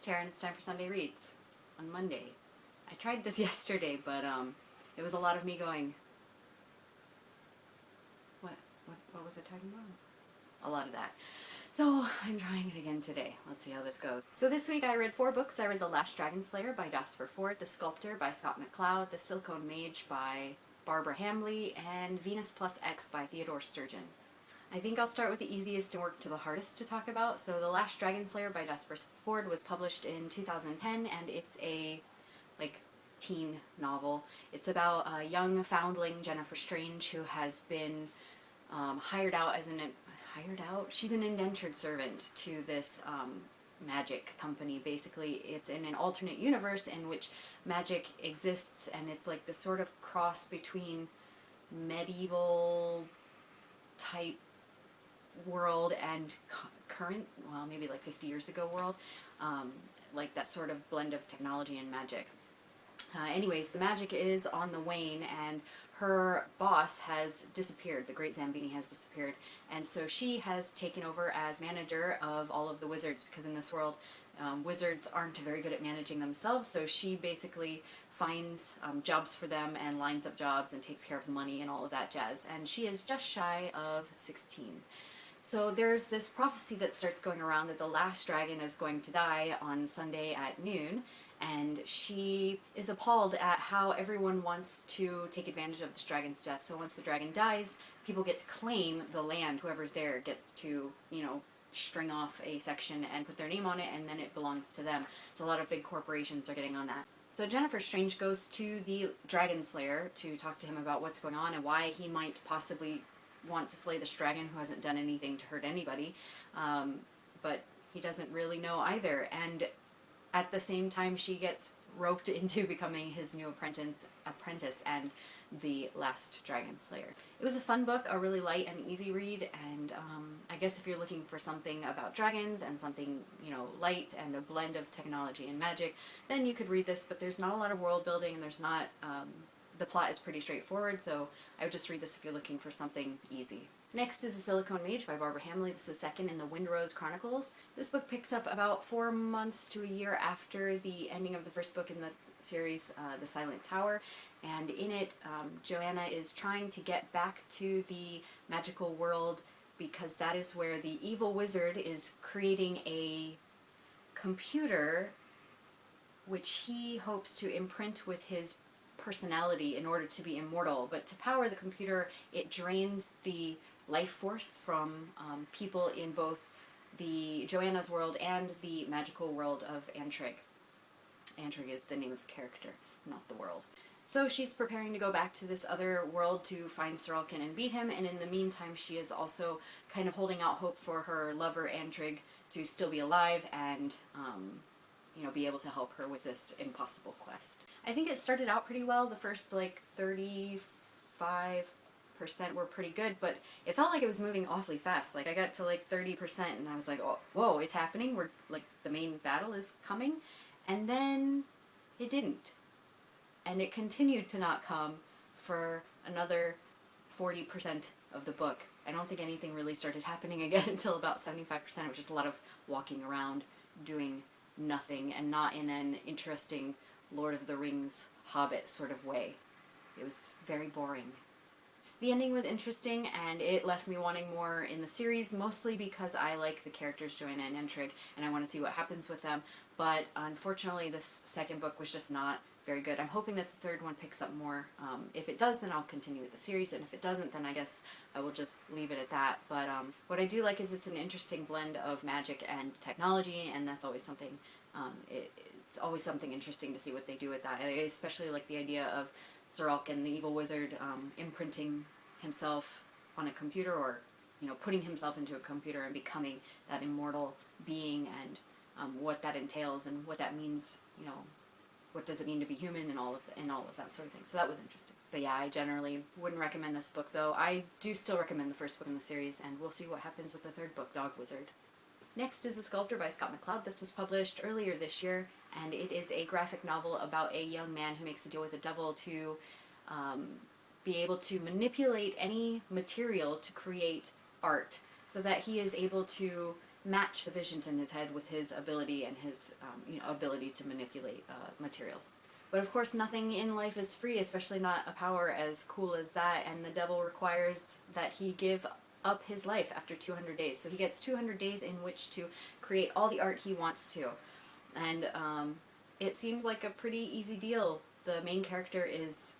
it's Tara and it's time for Sunday Reads on Monday. I tried this yesterday, but it was a lot of me going, what was I talking about? A lot of that. So I'm trying it again today. Let's see how this goes. So this week I read 4 books. I read The Last Dragonslayer by Jasper Fforde, The Sculptor by Scott McCloud, The Silicone Mage by Barbara Hambly, and Venus Plus X by Theodore Sturgeon. I think I'll start with the easiest and work to the hardest to talk about. So The Last Dragonslayer by Jasper Fforde was published in 2010, and it's a teen novel. It's about a young foundling, Jennifer Strange, who has been hired out as she's an indentured servant to this magic company. Basically, it's in an alternate universe in which magic exists, and it's like this sort of cross between medieval type world and current, well, maybe like 50 years ago world, like that sort of blend of technology and magic. Anyways, the magic is on the wane, and her boss has disappeared. The Great Zambini has disappeared, and so she has taken over as manager of all of the wizards, because in this world, wizards aren't very good at managing themselves, so she basically finds jobs for them and lines up jobs and takes care of the money and all of that jazz, and she is just shy of 16. So there's this prophecy that starts going around that the last dragon is going to die on Sunday at noon, and she is appalled at how everyone wants to take advantage of this dragon's death. So once the dragon dies, people get to claim the land. Whoever's there gets to, string off a section and put their name on it, and then it belongs to them. So a lot of big corporations are getting on that. So Jennifer Strange goes to the Dragonslayer to talk to him about what's going on and why he might possibly want to slay this dragon who hasn't done anything to hurt anybody. But he doesn't really know either. And at the same time, she gets roped into becoming his new apprentice and the Last Dragonslayer. It was a fun book, a really light and easy read, and I guess if you're looking for something about dragons and something, light and a blend of technology and magic, then you could read this, but there's not a lot of world building, and there's not, the plot is pretty straightforward, so I would just read this if you're looking for something easy. Next is The Silicone Mage by Barbara Hambly. This is second in the Windrose Chronicles. This book picks up about 4 months to a year after the ending of the first book in the series, The Silent Tower, and in it, Joanna is trying to get back to the magical world because that is where the evil wizard is creating a computer which he hopes to imprint with his personality in order to be immortal. But to power the computer, it drains the life force from people in both the Joanna's world and the magical world of Antrig. Antrig is the name of the character, not the world. So she's preparing to go back to this other world to find Soralkin and beat him, and in the meantime she is also kind of holding out hope for her lover Antrig to still be alive and be able to help her with this impossible quest. I think it started out pretty well. The first 35% were pretty good, but it felt like it was moving awfully fast. I got to 30% and I was like, oh, whoa, it's happening. We're the main battle is coming. And then it didn't. And it continued to not come for another 40% of the book. I don't think anything really started happening again until about 75%. It was just a lot of walking around, doing nothing, and not in an interesting Lord of the Rings Hobbit sort of way. It was very boring. The ending was interesting, and it left me wanting more in the series, mostly because I like the characters Joanna and Antrig, and I want to see what happens with them, but unfortunately this second book was just not very good. I'm hoping that the third one picks up more. If it does, then I'll continue with the series, and if it doesn't, then I guess I will just leave it at that. But what I do like is it's an interesting blend of magic and technology, and that's always something, it's always something interesting to see what they do with that. I especially like the idea of Soralkin, the evil wizard, imprinting himself on a computer, or putting himself into a computer and becoming that immortal being, and what that entails and what that means, what does it mean to be human, and all of that sort of thing. So that was interesting. But yeah, I generally wouldn't recommend this book, though. I do still recommend the first book in the series, and we'll see what happens with the third book, Dog Wizard. Next is The Sculptor by Scott McCloud. This was published earlier this year, and it is a graphic novel about a young man who makes a deal with the devil to be able to manipulate any material to create art, so that he is able to match the visions in his head with his ability and his ability to manipulate materials. But of course, nothing in life is free, especially not a power as cool as that, and the devil requires that he give up his life after 200 days. So he gets 200 days in which to create all the art he wants to. And it seems like a pretty easy deal. The main character is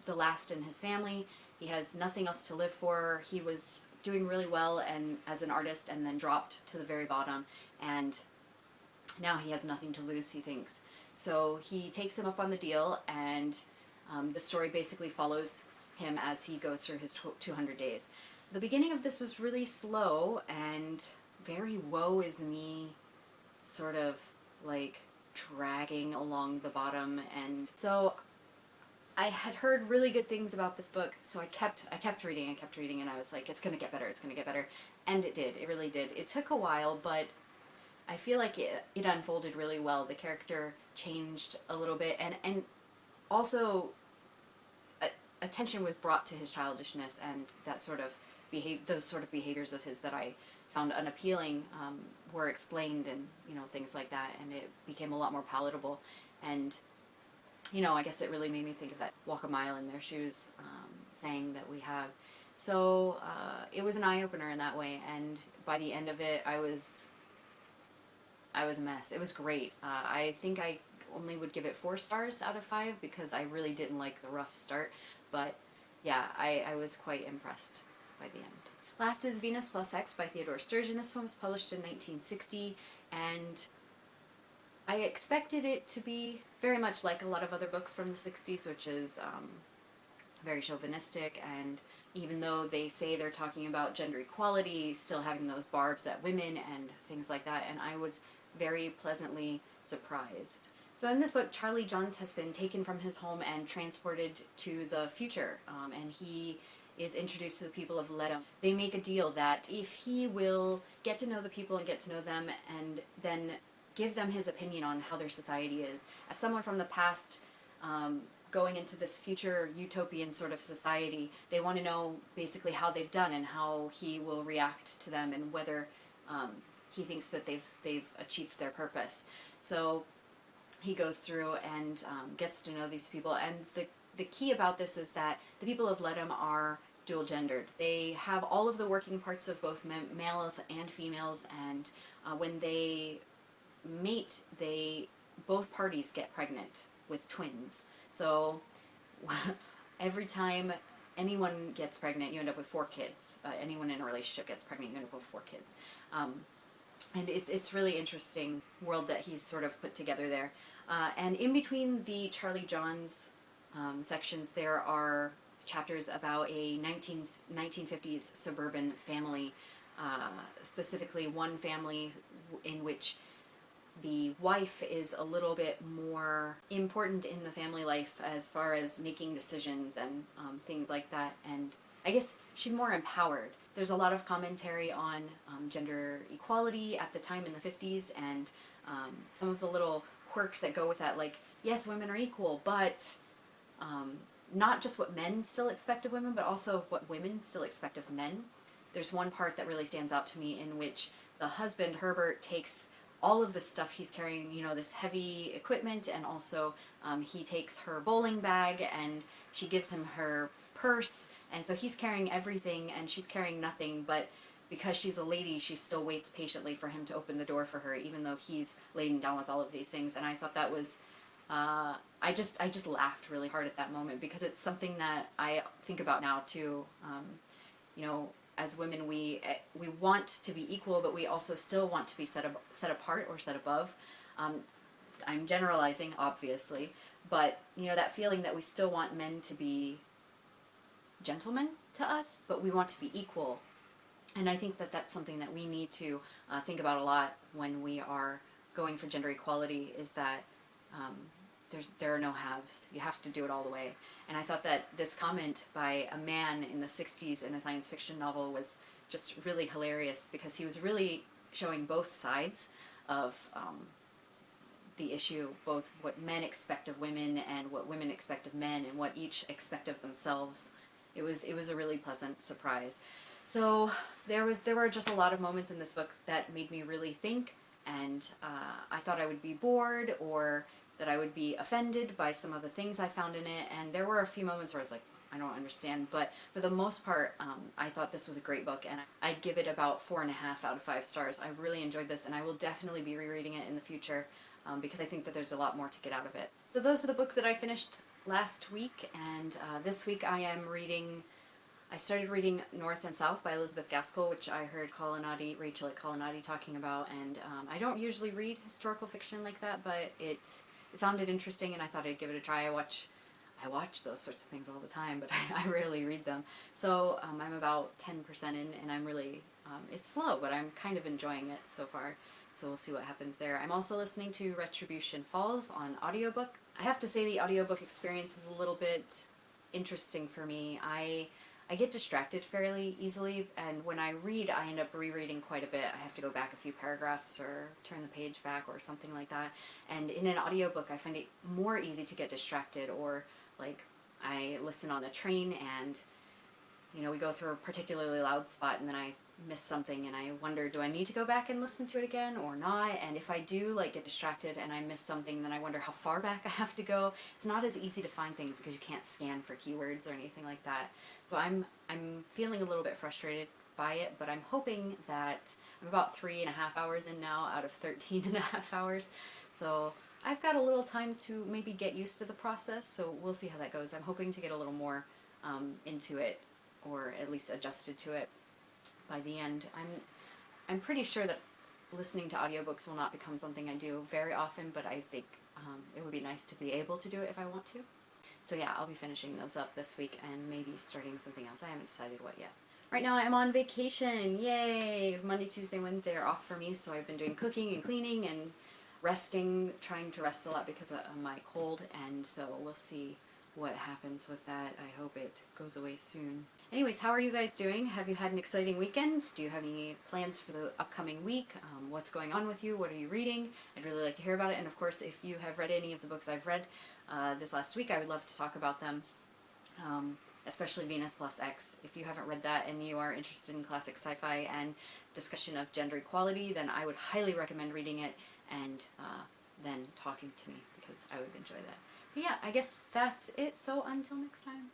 the last in his family. He has nothing else to live for. He was doing really well and as an artist, and then dropped to the very bottom, and now he has nothing to lose, he thinks. So he takes him up on the deal, and the story basically follows him as he goes through his 200 days. The beginning of this was really slow and very woe is me, sort of like dragging along the bottom, and so I had heard really good things about this book, so I kept reading, and I was like, it's gonna get better, and it did, it really did. It took a while, but I feel like it unfolded really well. The character changed a little bit, and also attention was brought to his childishness and that sort of those sort of behaviors of his that I found unappealing were explained, and things like that, and it became a lot more palatable. And I guess it really made me think of that "walk a mile in their shoes" saying that we have. So it was an eye-opener in that way, and by the end of it, I was a mess. It was great. I think I only would give it 4 stars out of 5 because I really didn't like the rough start, but yeah, I was quite impressed by the end. Last is Venus Plus X by Theodore Sturgeon. This one was published in 1960, and I expected it to be very much like a lot of other books from the 60s, which is very chauvinistic, and even though they say they're talking about gender equality, still having those barbs at women and things like that, and I was very pleasantly surprised. So in this book, Charlie Johns has been taken from his home and transported to the future, and he is introduced to the people of Ledham. They make a deal that if he will get to know the people and get to know them, and then give them his opinion on how their society is, as someone from the past going into this future utopian sort of society, they want to know basically how they've done and how he will react to them, and whether he thinks that they've achieved their purpose. So he goes through and gets to know these people, and the key about this is that the people of Ledham are dual gendered. They have all of the working parts of both males and females, and when they mate, both parties get pregnant with twins. So every time anyone gets pregnant, you end up with 4 kids. Anyone in a relationship gets pregnant, you end up with 4 kids. And it's really interesting world that he's sort of put together there. And in between the Charlie Johns sections, there are chapters about a 1950s suburban family, specifically one family in which the wife is a little bit more important in the family life as far as making decisions and things like that, and I guess she's more empowered. There's a lot of commentary on gender equality at the time in the 50s, and some of the little quirks that go with that, like, yes, women are equal, but not just what men still expect of women, but also what women still expect of men. There's one part that really stands out to me in which the husband, Herbert, takes all of the stuff he's carrying, this heavy equipment, and also he takes her bowling bag, and she gives him her purse, and so he's carrying everything and she's carrying nothing, but because she's a lady, she still waits patiently for him to open the door for her, even though he's laden down with all of these things. And I thought that was, I just laughed really hard at that moment, because it's something that I think about now too. As women, we want to be equal, but we also still want to be set apart or set above. I'm generalizing, obviously, but that feeling that we still want men to be gentlemen to us, but we want to be equal. And I think that that's something that we need to think about a lot when we are going for gender equality, is that there are no halves. You have to do it all the way. And I thought that this comment by a man in the 60s in a science fiction novel was just really hilarious, because he was really showing both sides of the issue, both what men expect of women and what women expect of men, and what each expect of themselves. It was a really pleasant surprise. So there were just a lot of moments in this book that made me really think, and I thought I would be bored or that I would be offended by some of the things I found in it, and there were a few moments where I was like, I don't understand, but for the most part, I thought this was a great book, and I'd give it about 4.5 out of 5 stars. I really enjoyed this, and I will definitely be rereading it in the future because I think that there's a lot more to get out of it. So those are the books that I finished last week, and this week I started reading North and South by Elizabeth Gaskell, which I heard Rachel at Colonnati talking about, and I don't usually read historical fiction like that, but it sounded interesting, and I thought I'd give it a try. I watch those sorts of things all the time, but I rarely read them. So I'm about 10% in, and I'm really, it's slow, but I'm kind of enjoying it so far. So we'll see what happens there. I'm also listening to Retribution Falls on audiobook. I have to say the audiobook experience is a little bit interesting for me. I get distracted fairly easily, and when I read, I end up rereading quite a bit. I have to go back a few paragraphs or turn the page back or something like that. And in an audiobook, I find it more easy to get distracted, or like I listen on the train and we go through a particularly loud spot and then I miss something and I wonder, do I need to go back and listen to it again or not? And if I do get distracted and I miss something, then I wonder how far back I have to go. It's not as easy to find things because you can't scan for keywords or anything like that. So I'm feeling a little bit frustrated by it, but I'm hoping that I'm about 3.5 hours in now out of 13.5 hours. So I've got a little time to maybe get used to the process, so we'll see how that goes. I'm hoping to get a little more into it, or at least adjusted to it by the end. I'm pretty sure that listening to audiobooks will not become something I do very often, but I think it would be nice to be able to do it if I want to. So yeah, I'll be finishing those up this week and maybe starting something else. I haven't decided what yet. Right now I'm on vacation. Yay! Monday, Tuesday, Wednesday are off for me, so I've been doing cooking and cleaning and resting, trying to rest a lot because of my cold, and so we'll see what happens with that. I hope it goes away soon. Anyways, how are you guys doing? Have you had an exciting weekend? Do you have any plans for the upcoming week? What's going on with you? What are you reading? I'd really like to hear about it, and of course, if you have read any of the books I've read this last week, I would love to talk about them, especially Venus Plus X. If you haven't read that and you are interested in classic sci-fi and discussion of gender equality, then I would highly recommend reading it and then talking to me, because I would enjoy that. But yeah, I guess that's it, so until next time.